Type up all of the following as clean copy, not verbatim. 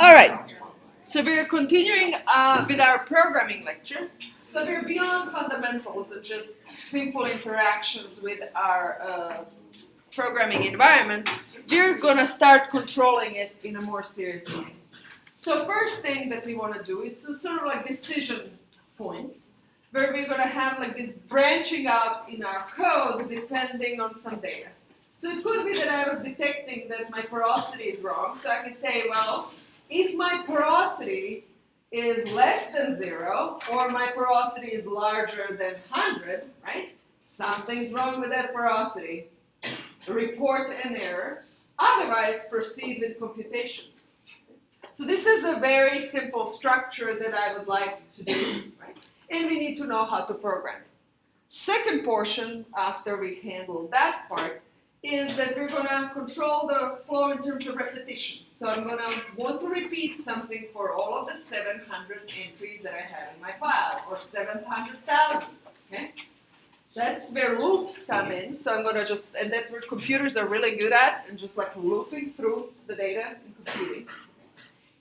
All right, so we're continuing with our programming lecture. So we're beyond fundamentals and just simple interactions with our programming environment. We're going to start controlling it in a more serious way. So first thing that we want to do is sort of like decision points, where we're going to have like this branching out in our code depending on some data. So it could be that I was detecting that my porosity is wrong, so I can say, well, if my porosity is less than 0, or my porosity is larger than 100, right? Something's wrong with that porosity. Report an error. Otherwise, proceed with computation. So this is a very simple structure that I would like to do, right? And we need to know how to program it. Second portion, after we handle that part, is that we're going to control the flow in terms of repetition. So I'm going to want to repeat something for all of the 700 entries that I have in my file, or 700,000, okay? That's where loops come in, so I'm going to just, and that's what computers are really good at, and just like looping through the data and computing.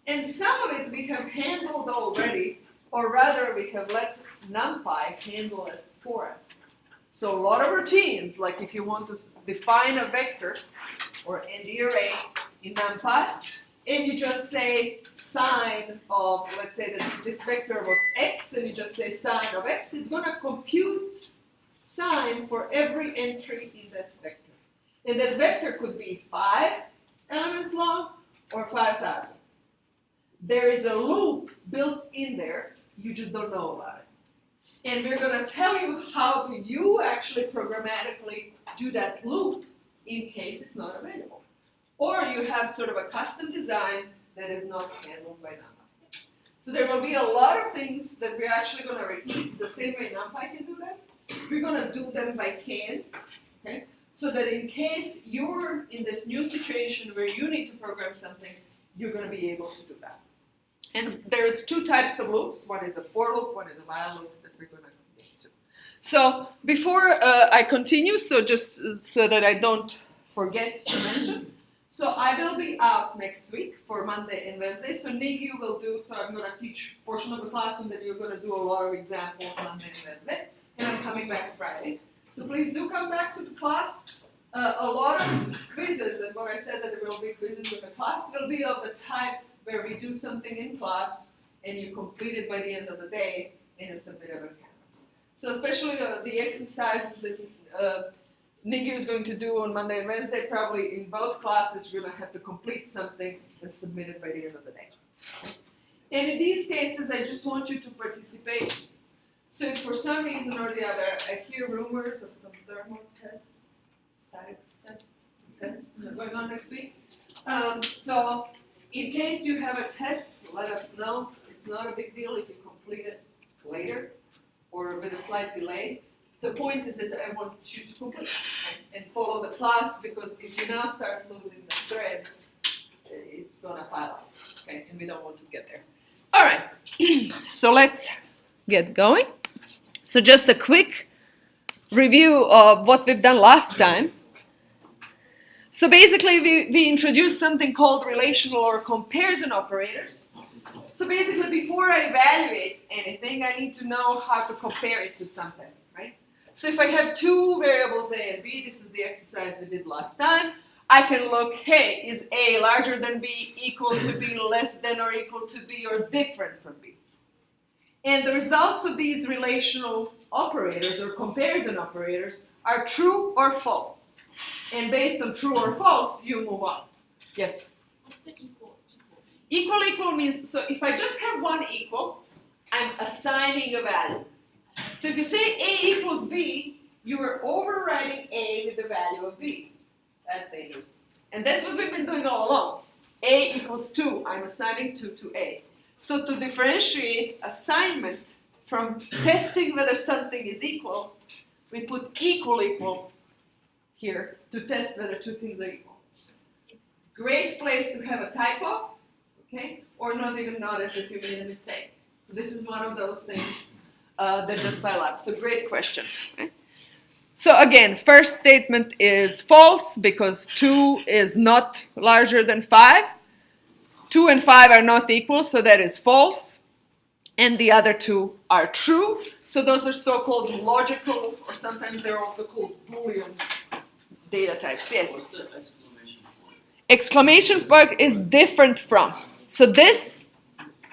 And some of it we have handled already, or rather we have let NumPy handle it for us. So a lot of routines, like if you want to define a vector or any array in NumPy, and you just say sine of, let's say that this vector was x, and you just say sine of x, it's going to compute sine for every entry in that vector. And that vector could be 5 elements long or 5,000. There is a loop built in there, you just don't know about it. And we're going to tell you how do you actually programmatically do that loop in case it's not available. Or you have sort of a custom design that is not handled by NumPy. So there will be a lot of things that we're actually going to repeat the same way NumPy can do that. We're going to do them by can, okay? So that in case you're in this new situation where you need to program something, you're going to be able to do that. And there's two types of loops. One is a for loop, one is a while loop that we're going to get to. So before I continue, so just so that I don't forget to mention, so I will be out next week for Monday and Wednesday. So Nigyu will do, so I'm going to teach a portion of the class, and then you're going to do a lot of examples Monday and Wednesday. And I'm coming back Friday. So please do come back to the class. A lot of quizzes, and when I said that there will be quizzes in the class, will be of the type where we do something in class and you complete it by the end of the day and you submit it on Canvas. So especially the exercises that Nigyu is going to do on Monday and Wednesday, probably in both classes you're going to have to complete something and submit it by the end of the day. And in these cases, I just want you to participate. So if for some reason or the other I hear rumors of some thermal tests, statics tests, some tests going on next week, so in case you have a test, let us know. It's not a big deal if you complete it later or with a slight delay. The point is that I want you to complete and follow the class, because if you now start losing the thread, it's going to pile up, okay? And we don't want to get there. All right, so let's get going. So just a quick review of what we've done last time. So basically, we introduced something called relational or comparison operators. So basically, before I evaluate anything, I need to know how to compare it to something, right? So if I have two variables, A and B, this is the exercise we did last time, I can look, hey, is A larger than B, equal to B, less than or equal to B, or different from B? And the results of these relational operators or comparison operators are true or false. And based on true or false, you move on. Yes? What's the equal? Equal means, so if I just have one equal, I'm assigning a value. So if you say A equals B, you are overriding A with the value of B. That's dangerous. And that's what we've been doing all along. A equals 2, I'm assigning 2 to A. So to differentiate assignment from testing whether something is equal, we put equal here to test whether two things are equal. Great place to have a typo, okay? Or not even notice that you made a mistake. So this is one of those things that just pile up. So great question. Okay? So again, first statement is false because 2 is not larger than 5. 2 and 5 are not equal, so that is false. And the other two are true. So those are so-called logical, or sometimes they're also called Boolean data types. Yes? What's the exclamation point? Exclamation mark is different from. So this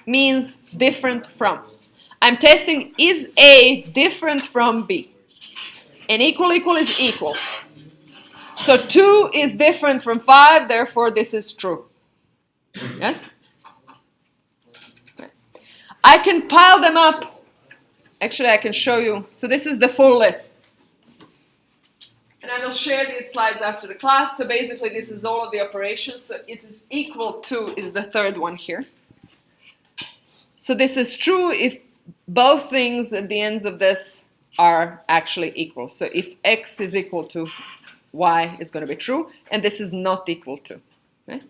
means different from. I'm testing, is A different from B? And equal is equal. So 2 is different from 5, therefore this is true. Yes? I can pile them up. Actually, I can show you. So this is the full list. And I will share these slides after the class. So basically, this is all of the operations. So it is equal to is the third one here. So this is true if both things at the ends of this are actually equal. So if x is equal to y, it's going to be true. And this is not equal to. Okay?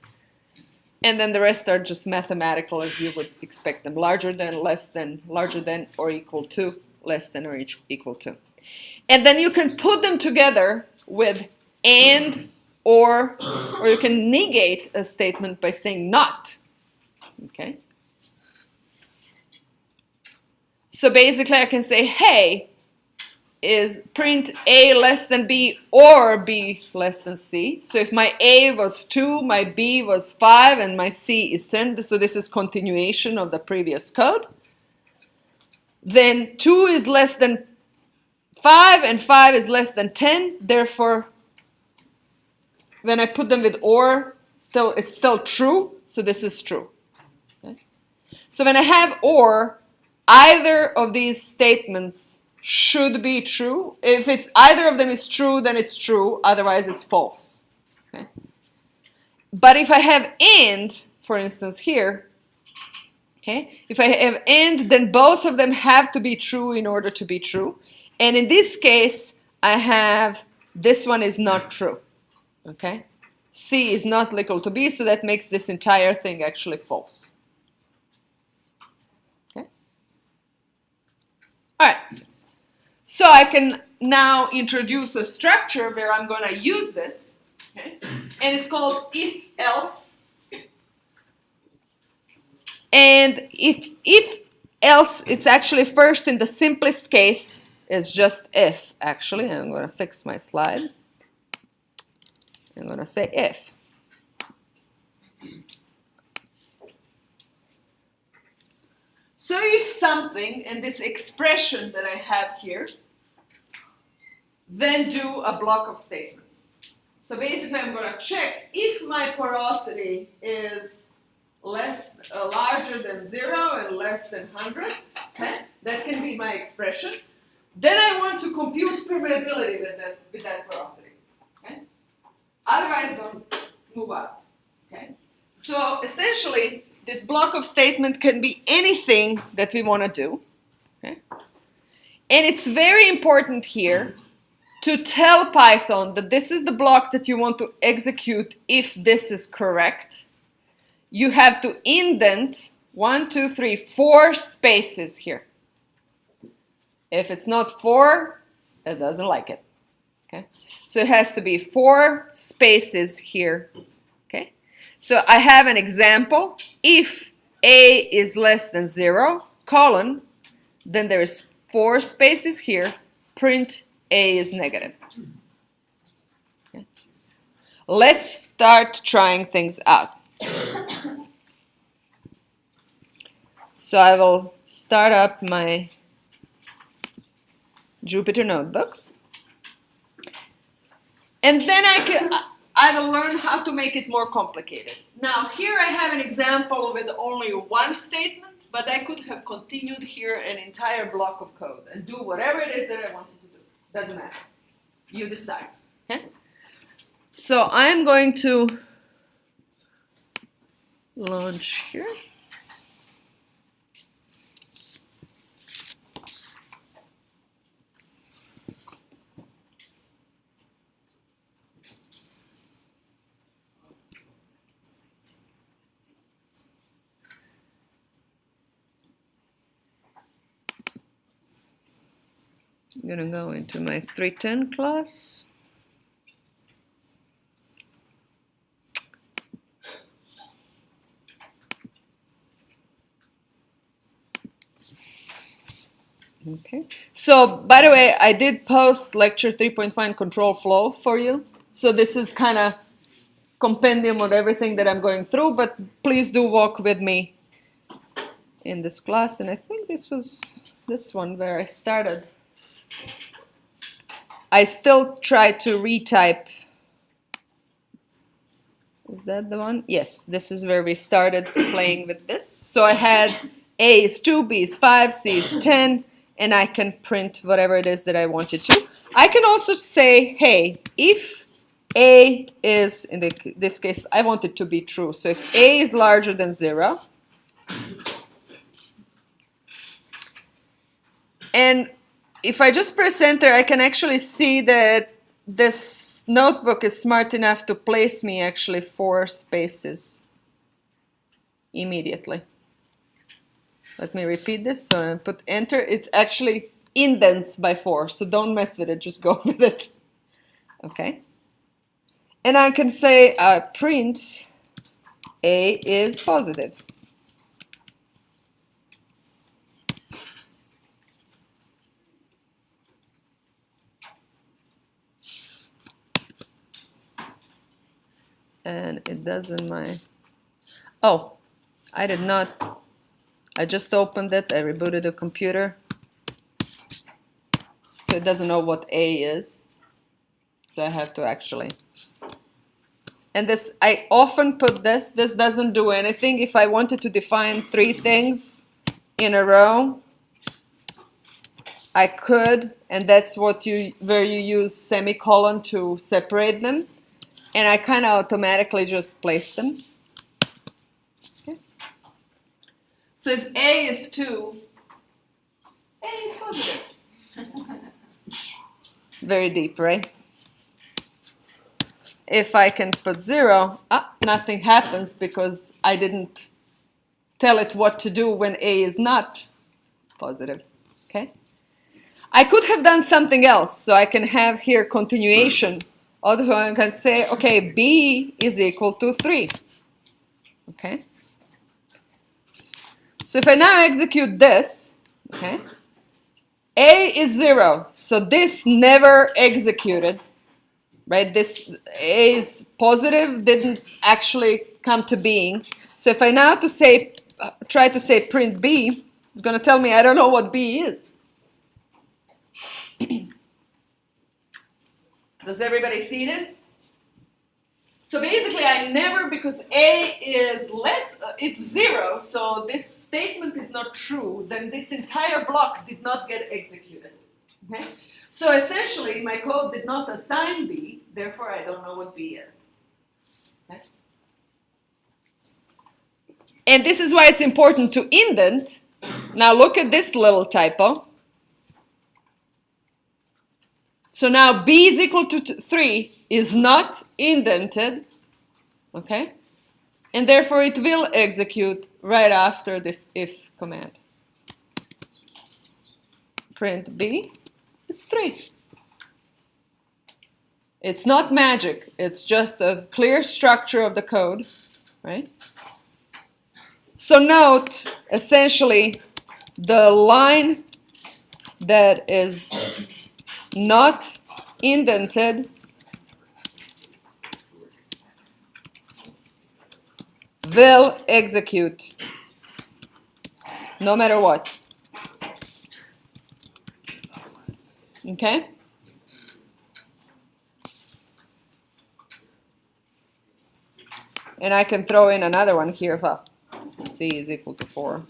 And then the rest are just mathematical as you would expect them. Larger than, less than, larger than or equal to, less than or equal to. And then you can put them together with and, or you can negate a statement by saying not. Okay? So basically I can say, hey, is print A less than B or B less than C. So if my A was 2, my B was 5, and my C is 10, so this is continuation of the previous code, then 2 is less than 5 and 5 is less than 10. Therefore, when I put them with or, it's still true. So this is true. Okay? So when I have or, either of these statements should be true. If it's either of them is true, then it's true. Otherwise, it's false. Okay? But if I have and, for instance, here, okay, if I have and, then both of them have to be true in order to be true. And in this case, I have this one is not true. Okay? C is not equal to B, so that makes this entire thing actually false. Okay? All right. So I can now introduce a structure where I'm going to use this, okay? And it's called IfElse. And if else, it's actually first in the simplest case is just if. Actually, I'm going to fix my slide. I'm going to say if. So if something, and this expression that I have here, then do a block of statements. So basically I'm going to check if my porosity is larger than 0 and less than 100, okay? That can be my expression. Then I want to compute permeability with that porosity, okay? Otherwise don't move up, okay? So essentially this block of statement can be anything that we want to do, okay? And it's very important here to tell Python that this is the block that you want to execute if this is correct. You have to indent 4 spaces here. If it's not 4, it doesn't like it. Okay? So it has to be 4 spaces here. Okay? So I have an example. If A is less than 0, colon, then there is 4 spaces here, print A is negative. Okay. Let's start trying things out. So I will start up my Jupyter notebooks. And then I will learn how to make it more complicated. Now here I have an example with only one statement, but I could have continued here an entire block of code and do whatever it is that I wanted to do. Doesn't matter. You decide. Okay? So I'm going to launch here. I'm gonna go into my 310 class. Okay. So, by the way, I did post lecture 3.1 control flow for you. So this is kind of compendium of everything that I'm going through, but please do walk with me in this class. And I think this was this one where I started. I still try to retype. Is that the one? Yes, this is where we started playing with this. So I had A is 2, B is 5, C is 10, and I can print whatever it is that I wanted to. I can also say, hey, if A is, in this case, I want it to be true. So if A is larger than 0, and if I just press enter, I can actually see that this notebook is smart enough to place me actually 4 spaces immediately. Let me repeat this. So I put enter. It actually indents by 4. So don't mess with it. Just go with it. Okay. And I can say print A is positive. And it doesn't my... Oh, I did not... I just opened it, I rebooted the computer. So it doesn't know what A is. So I have to actually... And this, I often put this doesn't do anything. If I wanted to define 3 things in a row, I could, and that's what where you use semicolon to separate them. And I kind of automatically just place them. Okay. So if A is 2, A is positive. Very deep, right? If I can put 0, nothing happens because I didn't tell it what to do when A is not positive. Okay? I could have done something else, so I can have here continuation. Although I can say, okay, B is equal to 3. Okay? So if I now execute this, okay, A is 0, so this never executed, right? This A is positive, didn't actually come to being. So if I now try to say print B, it's going to tell me I don't know what B is. Does everybody see this? So basically I never, because A is less, it's 0, so this statement is not true, then this entire block did not get executed. Okay? So essentially my code did not assign B, therefore I don't know what B is. Okay? And this is why it's important to indent. Now look at this little typo. So now B is equal to 3 is not indented, okay? And therefore it will execute right after the if command. Print B, it's 3. It's not magic, it's just a clear structure of the code, right? So note, essentially, the line that is not indented will execute no matter what. Okay? And I can throw in another one here. Well, C is equal to 4.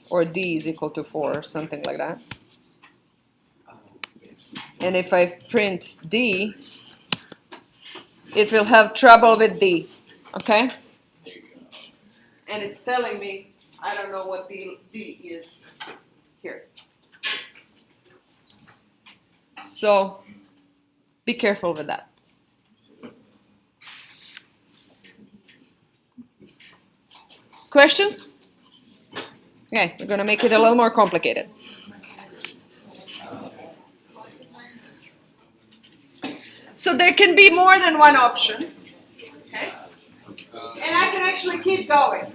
Or D is equal to 4, or something like that. And if I print D, it will have trouble with D. Okay? And it's telling me I don't know what D is here. So be careful with that. Questions? Okay, we're going to make it a little more complicated. So there can be more than one option. Okay? And I can actually keep going.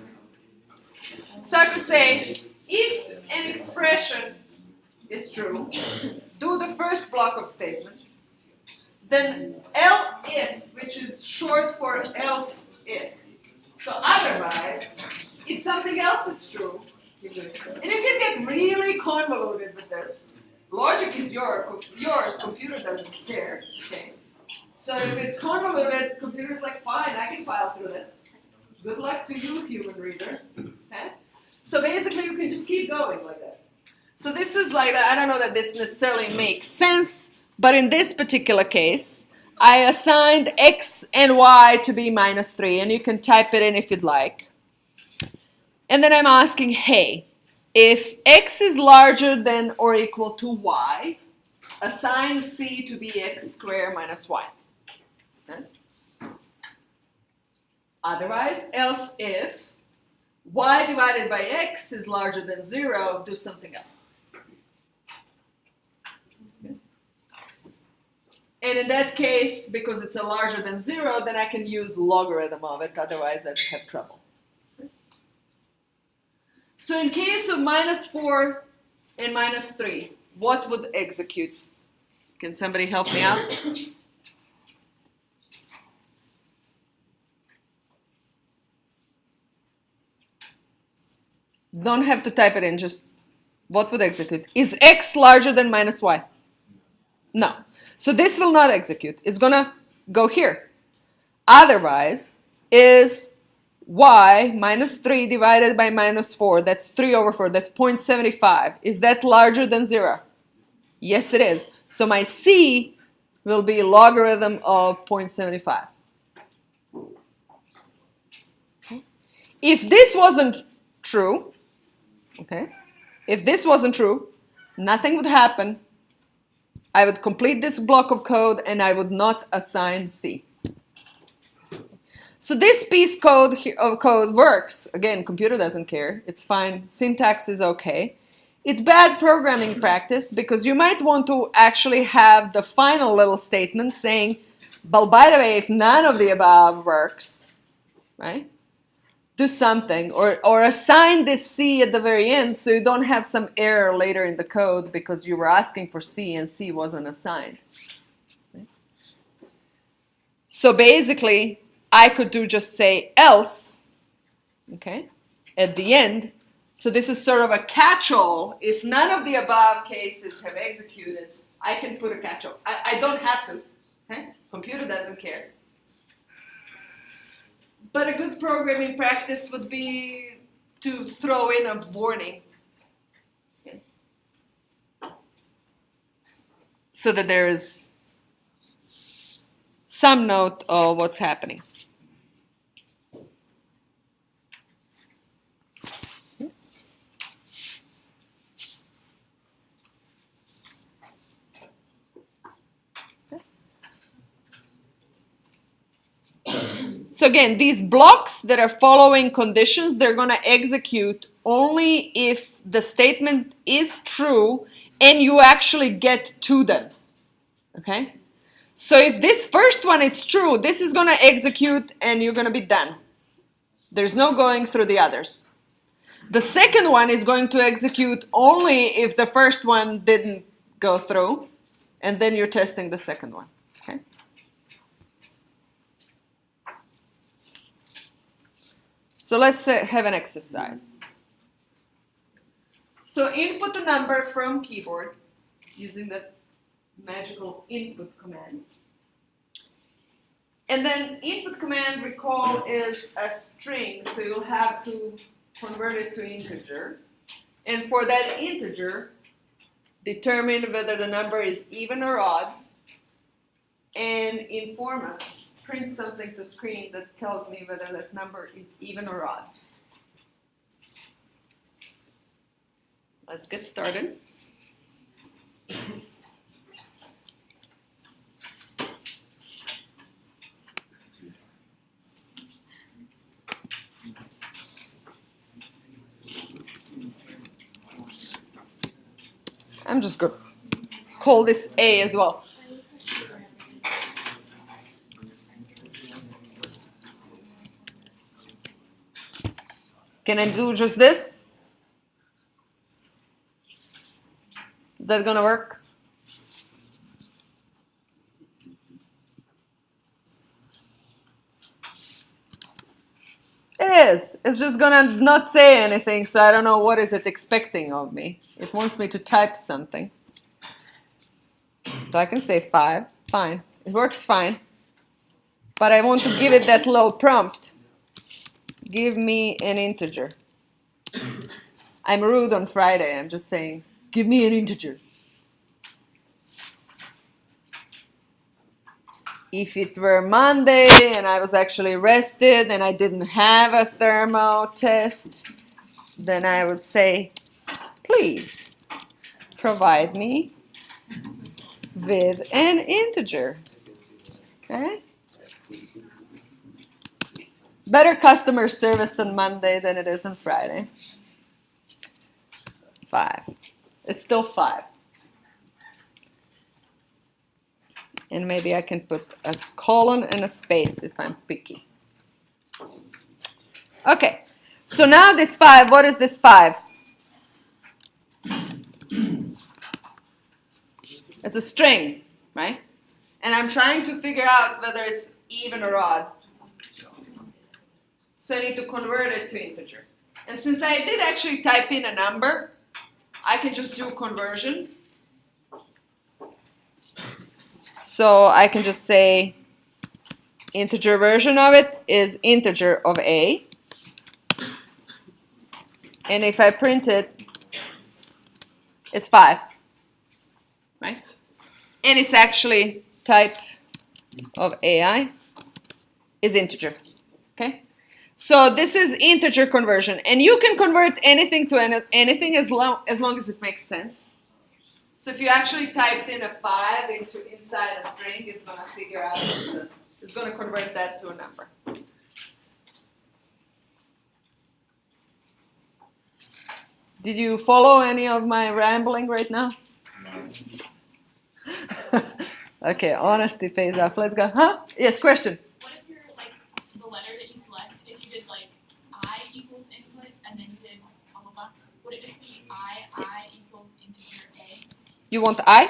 So I could say, if an expression is true, do the first block of statements. Then if, which is short for else if. So otherwise, if something else is true, you do it. And you can get really convoluted with this. Logic is yours, computer doesn't care. Okay. So if it's convoluted, computer's like, fine, I can file through this. Good luck to you, human reader. Okay? So basically, you can just keep going like this. So this is like, I don't know that this necessarily makes sense, but in this particular case, I assigned x and y to be -3, and you can type it in if you'd like. And then I'm asking, hey, if x is larger than or equal to y, assign c to be x squared minus y. Okay? Otherwise, else if y divided by x is larger than 0, do something else. Okay. And in that case, because it's a larger than 0, then I can use logarithm of it, otherwise I'd have trouble. Okay. So in case of -4 and -3, what would execute? Can somebody help me out? Don't have to type it in, just what would execute? Is x larger than -y? No. So this will not execute. It's going to go here. Otherwise, is y -3 divided by -4, that's 3 over 4, that's 0.75. Is that larger than 0? Yes, it is. So my c will be logarithm of 0.75. Okay. If this wasn't true, okay, if this wasn't true, nothing would happen. I would complete this block of code and I would not assign C. So this piece of code works. Again, computer doesn't care. It's fine. Syntax is okay. It's bad programming practice because you might want to actually have the final little statement saying, but by the way, if none of the above works, right? Do something, or assign this C at the very end so you don't have some error later in the code because you were asking for C and C wasn't assigned. Okay. So basically, I could do just say else, okay, at the end. So this is sort of a catch-all. If none of the above cases have executed, I can put a catch-all. I don't have to. Okay? Computer doesn't care. But a good programming practice would be to throw in a warning. Okay. So that there is some note of what's happening. So again, these blocks that are following conditions, they're going to execute only if the statement is true and you actually get to them. Okay? So if this first one is true, this is going to execute and you're going to be done. There's no going through the others. The second one is going to execute only if the first one didn't go through, and then you're testing the second one. Okay? So let's have an exercise. So input a number from keyboard using the magical input command. And then input command, recall, is a string, so you'll have to convert it to integer. And for that integer, determine whether the number is even or odd, and inform us. Print something to screen that tells me whether that number is even or odd. Let's get started. I'm just going to call this A as well. Can I do just this? That gonna work? It is. It's just gonna not say anything, so I don't know what is it expecting of me. It wants me to type something. So I can say 5. Fine. It works fine. But I want to give it that little prompt. Give me an integer. I'm rude on Friday. I'm just saying, give me an integer. If it were Monday and I was actually rested and I didn't have a thermo test, then I would say, please provide me with an integer. Okay? Better customer service on Monday than it is on Friday. 5. It's still 5. And maybe I can put a colon and a space if I'm picky. Okay, so now this 5, what is this 5? It's a string, right? And I'm trying to figure out whether it's even or odd. So I need to convert it to integer. And since I did actually type in a number, I can just do conversion. So I can just say integer version of it is integer of a. And if I print it, it's 5. Right? And it's actually type of AI is integer. Okay? So this is integer conversion. And you can convert anything to anything as long as it makes sense. So if you actually typed in a 5 inside a string, it's going to figure out, it's going to convert that to a number. Did you follow any of my rambling right now? No. Okay, honesty pays off. Let's go. Huh? Yes, question. What if you're, like, the letter that you select, if you did, like, I equals input, and then you did blah, blah, blah, would it just be I equals integer A? You want I?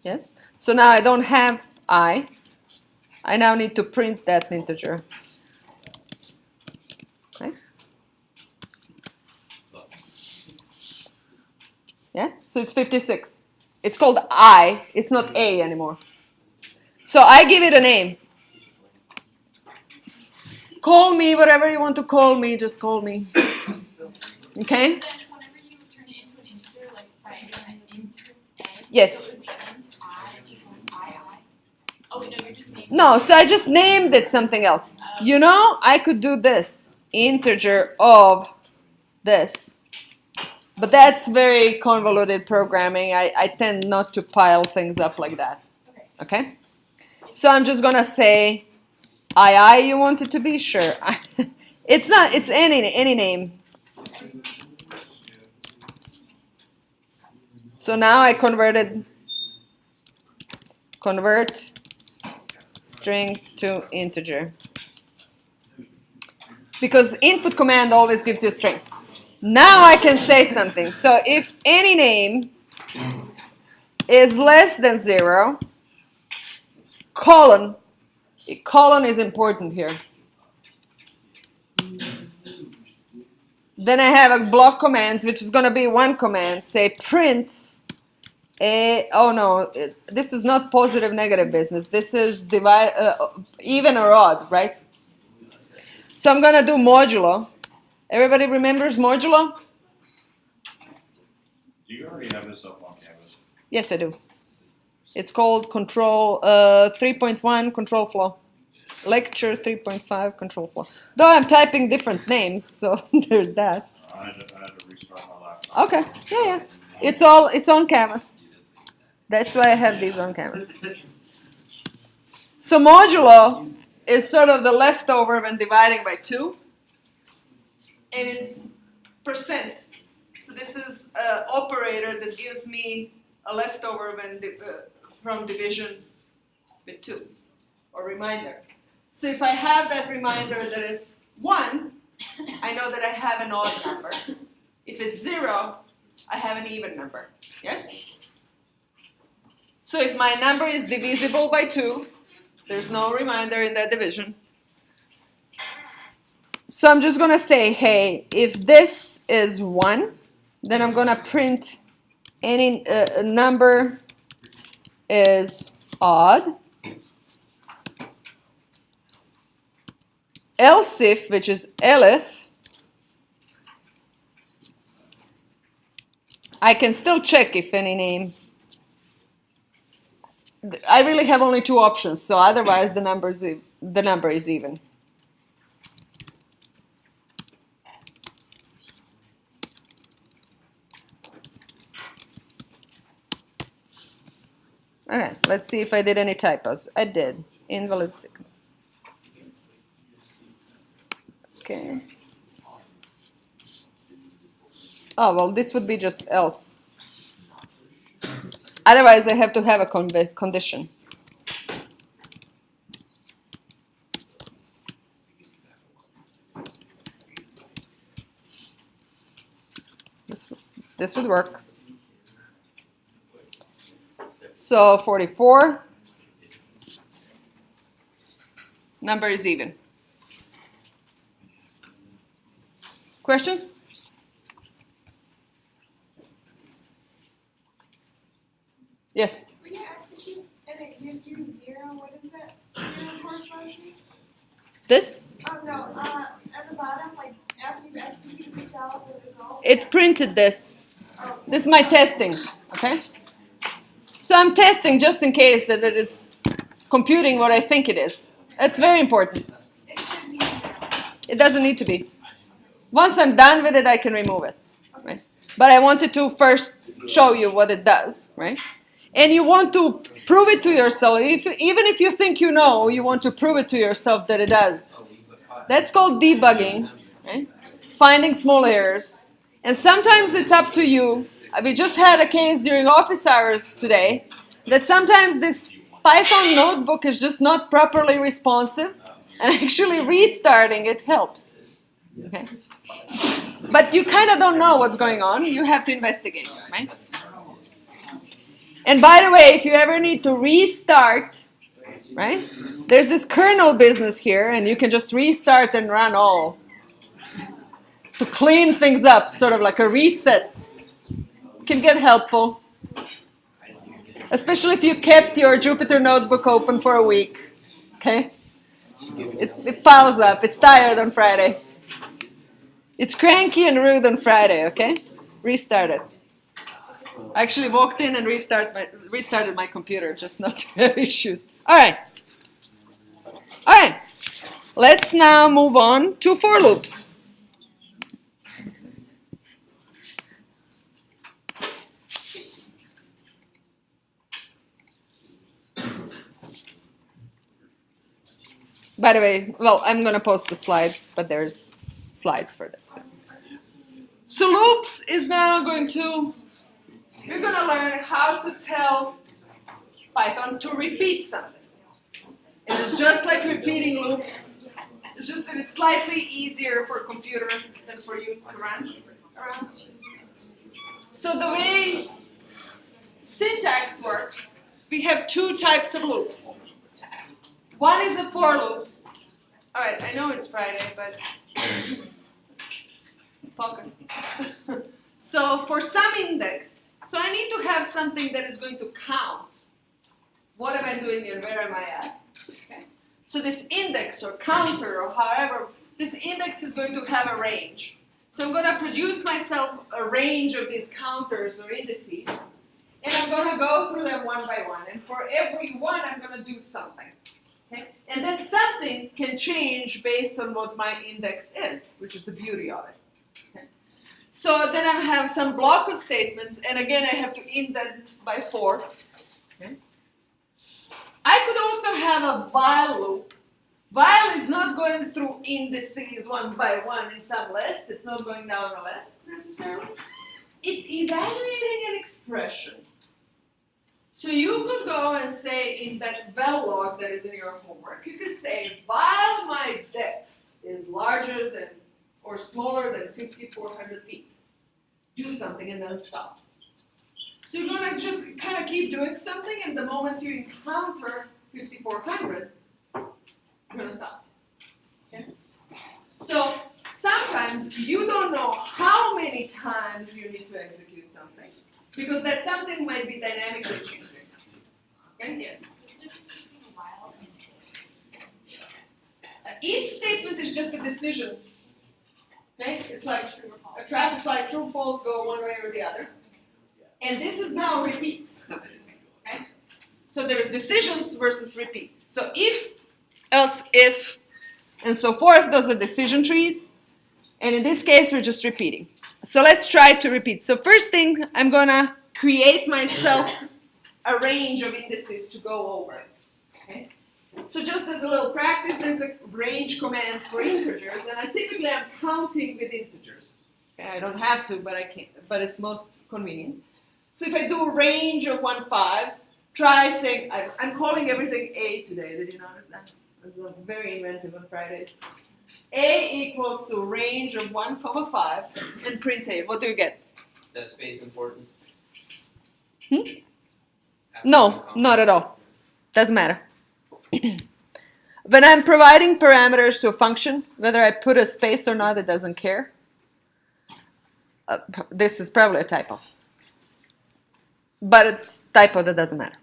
Yes. So now I don't have I. I now need to print that integer. Okay. Yeah. So it's 56. It's called I. It's not A anymore. So I give it a name. Call me whatever you want to call me. Just call me. Okay. Then whenever you turn it into an integer, like by doing an int A, Yes. so it would be int I equals I. Oh wait, no, you're just naming. No, so I just named it something else. You know, I could do this. Integer of this. But that's very convoluted programming. I tend not to pile things up like that. Okay? So I'm just going to say I you want it to be? Sure. It's not, it's any name. So now I convert string to integer. Because input command always gives you a string. Now I can say something. So if any name is less than 0, colon is important here. Then I have a block commands, which is going to be one command. Say print oh no, this is not positive negative business. This is even or odd, right? So I'm going to do modulo. Everybody remembers modulo? Do you already have this up on Canvas? Yes, I do. It's called control 3.1 control flow. Lecture 3.5 control flow. Though I'm typing different names, so there's that. I had to restart my laptop. Okay, yeah. It's on Canvas. That's why I have these on Canvas. So modulo is sort of the leftover when dividing by 2. And it's percent. So this is an operator that gives me a leftover when from division with 2, or reminder. So if I have that reminder that is 1, I know that I have an odd number. If it's 0, I have an even number. Yes? So if my number is divisible by 2, there's no reminder in that division. So I'm just going to say, hey, if this is 1, then I'm going to print any number is odd. Else if, which is elif, I can still check if any name. I really have only 2 options, so otherwise the number is even. Okay, let's see if I did any typos. I did. Invalid signal. Okay. Oh, well, this would be just else. Otherwise, I have to have a condition. This would work. So 44, number is even. Questions? Yes? When you execute and it gives you 0, what is that 0 correspond to? This? Oh no, at the bottom, like after you've executed the cell, the result. It printed this. Oh. This is my testing, okay? So I'm testing just in case that it's computing what I think it is. That's very important. It should be 0. It doesn't need to be. Once I'm done with it, I can remove it, right? But I wanted to first show you what it does, right? And you want to prove it to yourself. Even if you think you know, you want to prove it to yourself that it does. That's called debugging, right? Finding small errors. And sometimes it's up to you. We just had a case during office hours today that sometimes this Python notebook is just not properly responsive, and actually restarting it helps. Okay? But you kind of don't know what's going on. You have to investigate, right? And by the way, if you ever need to restart, right, there's this kernel business here, and you can just restart and run all to clean things up, sort of like a reset. Can get helpful, especially if you kept your Jupyter notebook open for a week. Okay, it piles up. It's tired on Friday. It's cranky and rude on Friday. Okay, restart it. I actually walked in and restarted my computer, just not to have issues. All right. All right. Let's now move on to for loops. By the way, well, I'm going to post the slides, but there's slides for this. So loops is now we're going to learn how to tell Python to repeat something. And it's just like repeating loops. It's just that it's slightly easier for a computer than for you to run around. So the way syntax works, we have 2 types of loops. One is a for loop. All right, I know it's Friday, but focus. So for some index, so I need to have something that is going to count. What am I doing and where am I at? Okay. So this index or counter or however, this index is going to have a range. So I'm going to produce myself a range of these counters or indices, and I'm going to go through them one by one. And for every one, I'm going to do something. Okay? And that something can change based on what my index is, which is the beauty of it. Okay? So then I have some block of statements, and again I have to indent by 4. Okay? I could also have a while loop. While is not going through indices one by one in some list. It's not going down a list necessarily. It's evaluating an expression. So you could go and say in that bell log that is in your homework, you could say, while my depth is larger than or smaller than 5,400 feet, do something and then stop. So you're going to just kind of keep doing something, and the moment you encounter 5,400, you're going to stop. Okay? So sometimes you don't know how many times you need to execute something, because that something might be dynamically changing. Okay? Yes? The difference between a while and Each statement is just a decision. Okay? It's like a traffic light, true, false, go one way or the other. And this is now repeat. Okay? So there's decisions versus repeat. So if, else, if, and so forth, those are decision trees. And in this case, we're just repeating. So let's try to repeat. So first thing, I'm going to create myself a range of indices to go over. Okay? So just as a little practice, there's a range command for integers, and I'm counting with integers. Okay? I don't have to, but I can. But it's most convenient. So if I do range of 1, 5, try saying, I'm calling everything A today. Did you notice that? That's very inventive on Fridays. A equals to range of 1, 5, and print A. What do you get? Is that space important? No, not at all. Doesn't matter. When I'm providing parameters to a function, whether I put a space or not, it doesn't care. This is probably a typo. But it's typo that doesn't matter.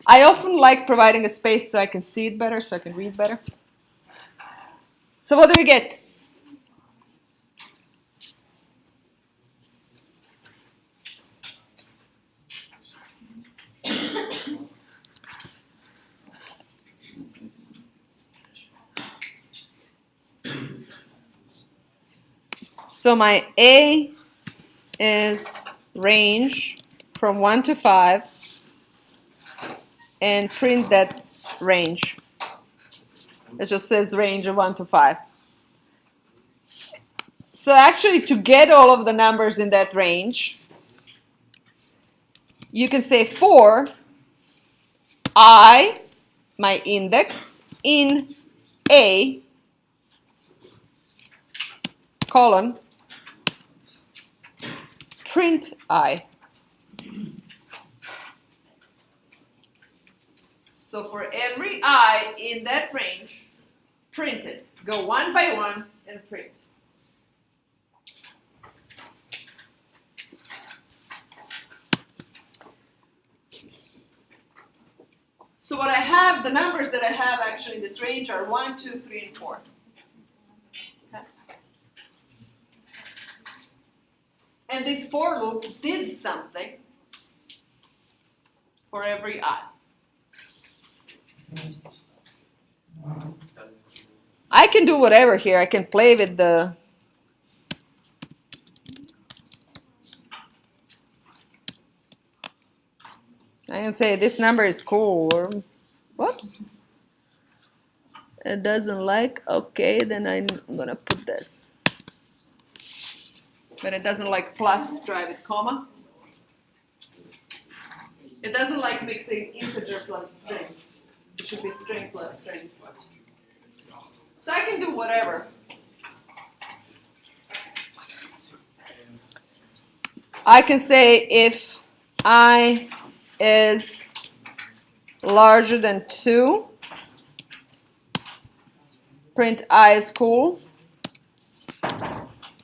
I often like providing a space so I can see it better, so I can read better. So what do we get? So my A is range from 1 to 5, and print that range. It just says range of 1 to 5. So actually, to get all of the numbers in that range, you can say for I, my index, in A, colon, print I. So for every I in that range, print it. Go one by one and print. So what I have, the numbers that I have actually in this range are 1, 2, 3, and 4. Okay. And this for loop did something for every I. I can do whatever here. I can play with the I can say this number is cool, or whoops. It doesn't like, okay, then I'm gonna put this. But it doesn't like plus, try with comma. It doesn't like mixing integer plus string. It should be string plus string. So I can do whatever. I can say if I is larger than 2, print I is cool,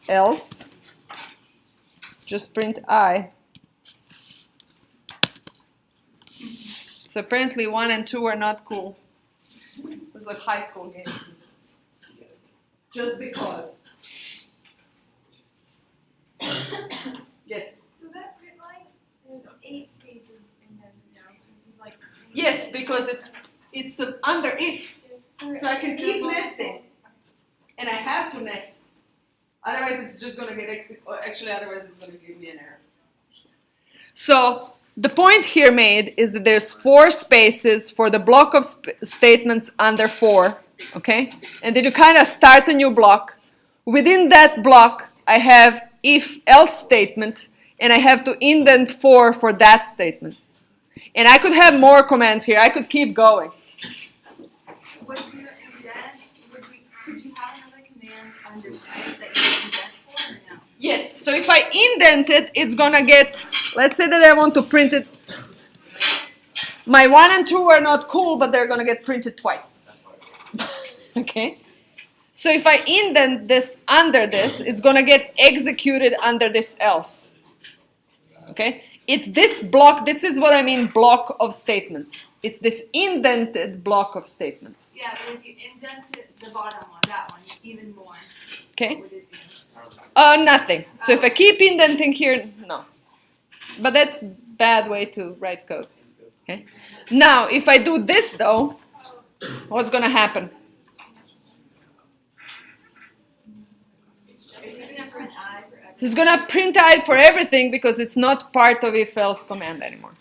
else just print I. So apparently 1 and 2 are not cool. It's like high school game. Just because. Yes? So that print line is 8 spaces and then now since you like. Yes, because it's under if. So I can keep nesting. And I have to nest. Otherwise it's just going to get actually otherwise it's going to give me an error. So the point here made is that there's 4 spaces for the block of statements under 4, okay? And then you kind of start a new block. Within that block, I have if-else statement, and I have to indent 4 for that statement. And I could have more commands here. I could keep going. Would you indent, could you have another command under type that you would indent for or no? Yes, so if I indent it, it's gonna get, let's say that I want to print it. My 1 and 2 are not cool, but they're gonna get printed twice. Okay? So if I indent this under this, it's gonna get executed under this else. Okay? It's this block, this is what I mean block of statements. It's this indented block of statements. Yeah, but if you indented the bottom one, that one, even more, Okay? what would it be? Nothing. So if I keep indenting here, no. But that's bad way to write code. Okay? Now, if I do this though, what's gonna happen? It's gonna print I for So it's gonna print I for everything because it's not part of IfElse command anymore.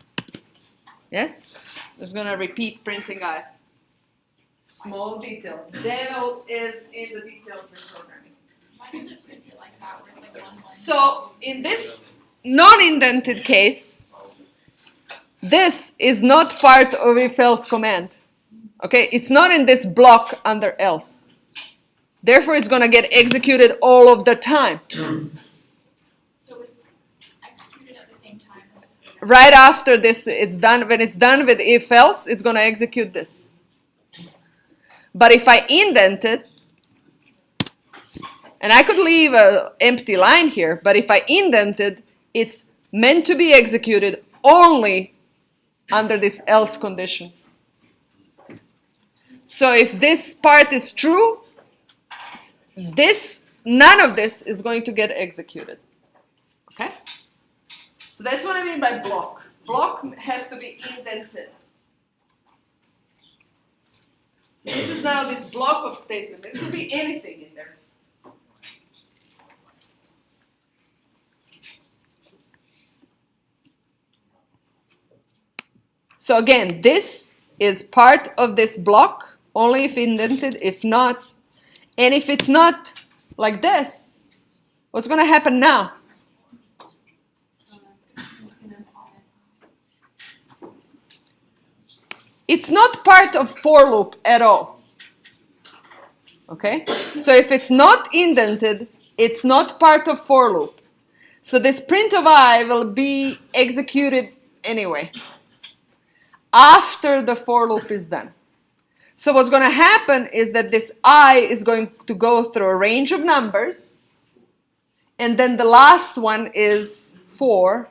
Yes? It's gonna repeat printing I. Small details. Devil is in the details in programming. Why does it print it like that? Where it's like 1, 1? So in this non-indented case, this is not part of IfElse command. Okay? It's not in this block under else. Therefore, it's gonna get executed all of the time. So it's executed at the same time as Right after this, it's done. When it's done with IfElse, it's gonna execute this. But if I indent it, and I could leave an empty line here, but if I indent it, it's meant to be executed only under this else condition. So if this part is true, none of this is going to get executed. Okay? So that's what I mean by block. Block has to be indented. So this is now this block of statement. It could be anything in there. So again, this is part of this block, only if indented, if not. And if it's not like this, what's going to happen now? It's not part of ForLoop at all. Okay? So if it's not indented, it's not part of ForLoop. So this print of I will be executed anyway, after the for loop is done. So what's going to happen is that this I is going to go through a range of numbers, and then the last one is 4.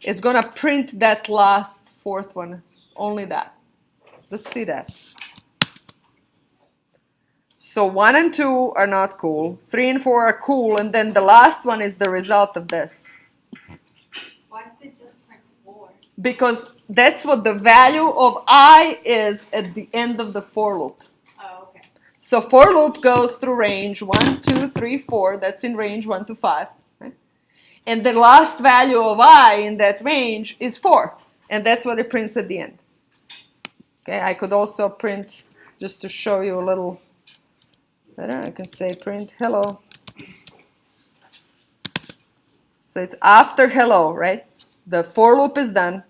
It's going to print that last fourth one, only that. Let's see that. So 1 and 2 are not cool, 3 and 4 are cool, and then the last one is the result of this. Why does it just print 4? Because that's what the value of I is at the end of the for loop. Oh, okay. So for loop goes through range 1, 2, 3, 4. That's in range 1 to 5. Right? And the last value of I in that range is 4. And that's what it prints at the end. Okay, I could also print, just to show you a little better, I can say print hello. So it's after hello, right? The for loop is done.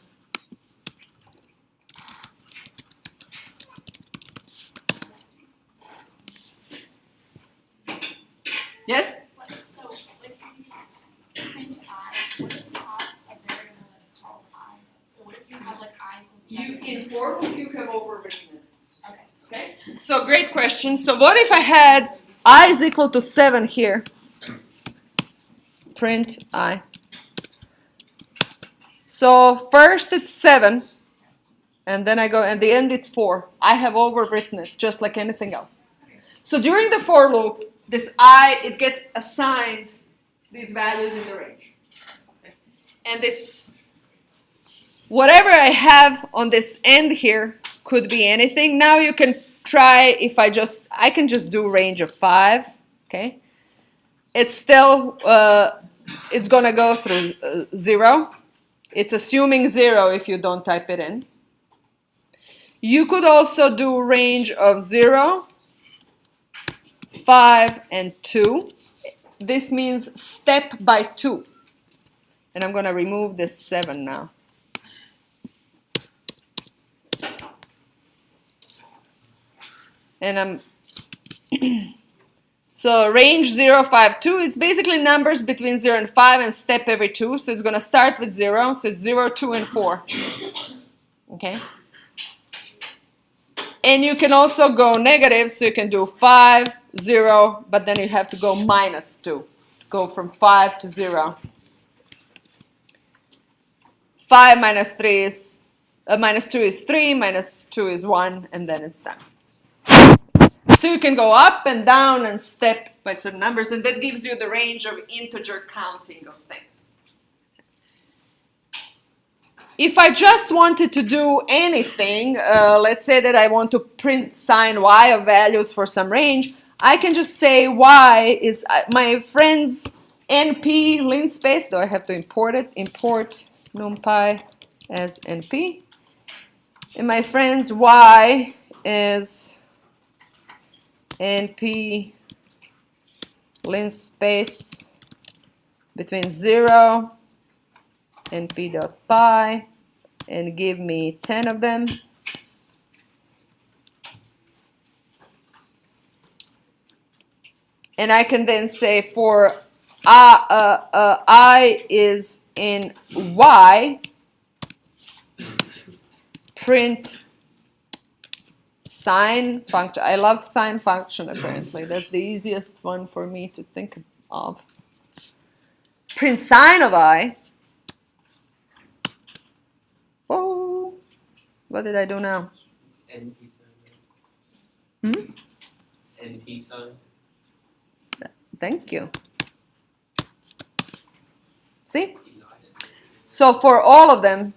Yes? So, like, if you print I, what if you have a variable that's called I? So what if you have, like, I equals 7? In for loop, you have overwritten it. Okay. Okay? So great question. So what if I had I is equal to 7 here? Print I. So first it's 7, and then I go, at the end it's 4. I have overwritten it, just like anything else. So during the for loop, this I, it gets assigned these values in the range. And this, whatever I have on this end here could be anything. Now you can try, if I can just do range of 5, okay? It's still, it's gonna go through 0. It's assuming 0 if you don't type it in. You could also do range of 0, 5, and 2. This means step by 2. And I'm going to remove this 7 now. and I'm so range 0, 5, 2, it's basically numbers between 0 and 5 and step every 2. So it's going to start with 0. So it's 0, 2, and 4. Okay? And you can also go negative. So you can do 5, 0, but then you have to go minus 2. Go from 5 to 0. 5 minus 3 is, minus 2 is 3, minus 2 is 1, and then it's done. So you can go up and down and step by certain numbers, and that gives you the range of integer counting of things. If I just wanted to do anything, let's say that I want to print sign y of values for some range, I can just say y is my friend's np linspace. Do I have to import it? Import numpy as np. And my friend's y is np linspace between 0 and p.pi, and give me 10 of them. And I can then say for I is in y, print sign function. I love sign function, apparently. That's the easiest one for me to think of. Print sign of I. Oh, what did I do now? NP sign. Hmm? NP sign. Thank you. See? So for all of them,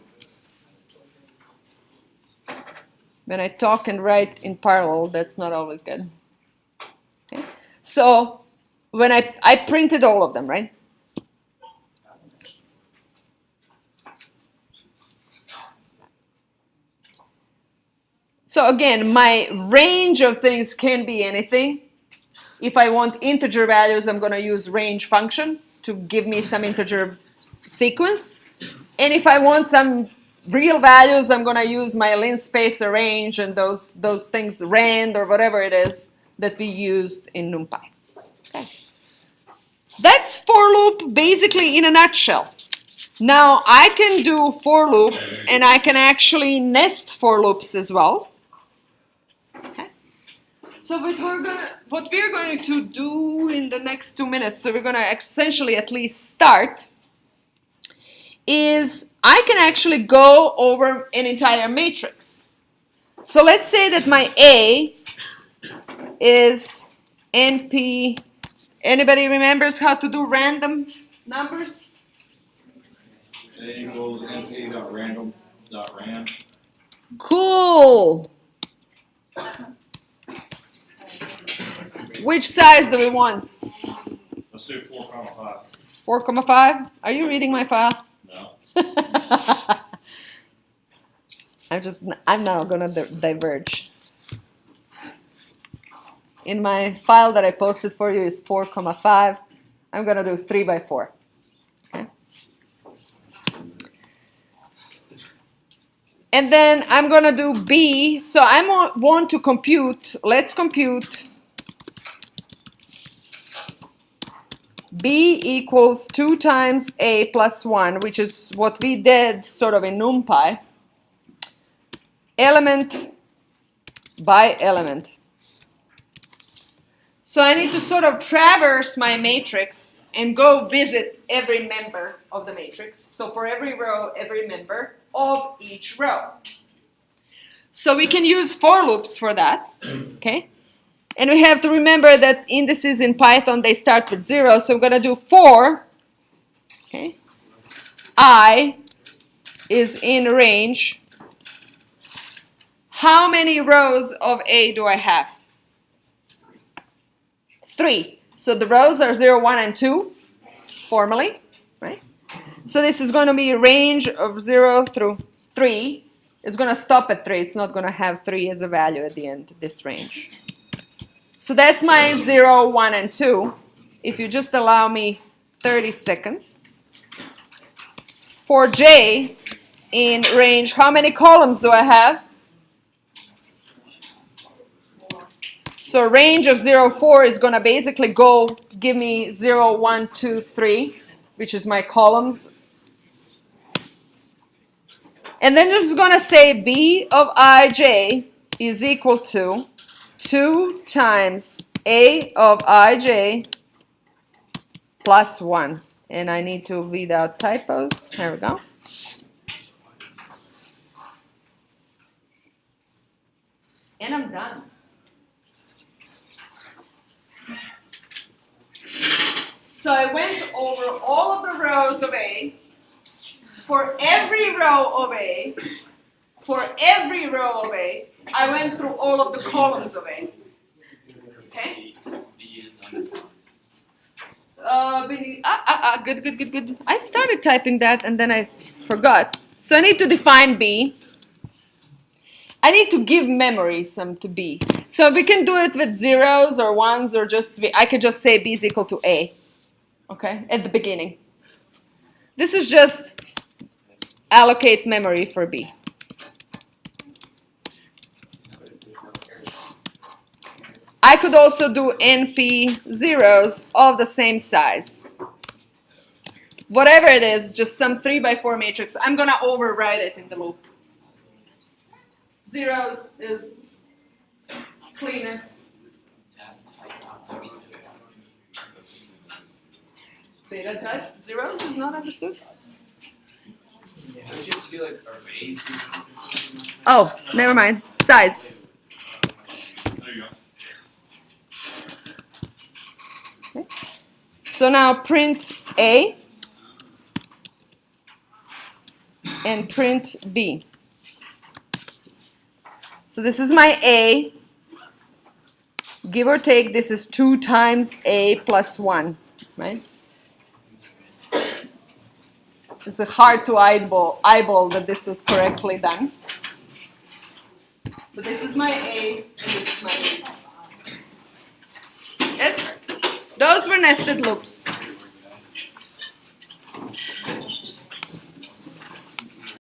when I talk and write in parallel, that's not always good. Okay? So when I printed all of them, right? So again, my range of things can be anything. If I want integer values, I'm going to use range function to give me some integer sequence. And if I want some real values, I'm going to use my linspace arrange and those things, rand or whatever it is that we used in NumPy. Okay. That's for loop basically in a nutshell. Now I can do for loops, and I can actually nest for loops as well. Okay. So what we're going to do in the next 2 minutes, so we're going to essentially at least start, is I can actually go over an entire matrix. So let's say that my A is NP. Anybody remembers how to do random numbers? A equals np.random.ran. Cool. Which size do we want? Let's do 4,5. 4,5? Are you reading my file? No. I'm now gonna diverge. In my file that I posted for you is 4,5. I'm gonna do 3 by 4. Okay. And then I'm gonna do B. So I want to compute. Let's compute B equals 2 times A plus 1, which is what we did sort of in NumPy. Element by element. So I need to sort of traverse my matrix and go visit every member of the matrix. So for every row, every member of each row. So we can use for loops for that. Okay? And we have to remember that indices in Python, they start with 0. So I'm going to do for, okay, I is in range. How many rows of A do I have? 3. So the rows are 0, 1, and 2, formally, right? So this is going to be a range of 0 through 3. It's going to stop at 3. It's not going to have 3 as a value at the end, this range. So that's my 0, 1, and 2. If you just allow me 30 seconds. For J in range, how many columns do I have? So range of 0, 4 is going to basically give me 0, 1, 2, 3, which is my columns. And then it's going to say B of ij is equal to 2 times A of ij plus 1. And I need to weed out typos. Here we go. And I'm done. So I went over all of the rows of A. For every row of A, I went through all of the columns of A. Okay? Good. I started typing that and then I forgot. So I need to define B. I need to give memory some to B. So we can do it with zeros or ones or just, I could just say B is equal to A. Okay, at the beginning. This is just allocate memory for B. I could also do NP zeros of the same size. Whatever it is, just some 3 by 4 matrix. I'm going to overwrite it in the loop. Zeros is cleaner. Data type zeros is not understood. Don't you have to do like arrays? Oh, never mind. Size. There you go. Okay. So now print A and print B. So this is my A. Give or take, this is 2 times A plus 1, right? It's hard to eyeball that this was correctly done. But this is my A, and this is my B. Yes, those were nested loops.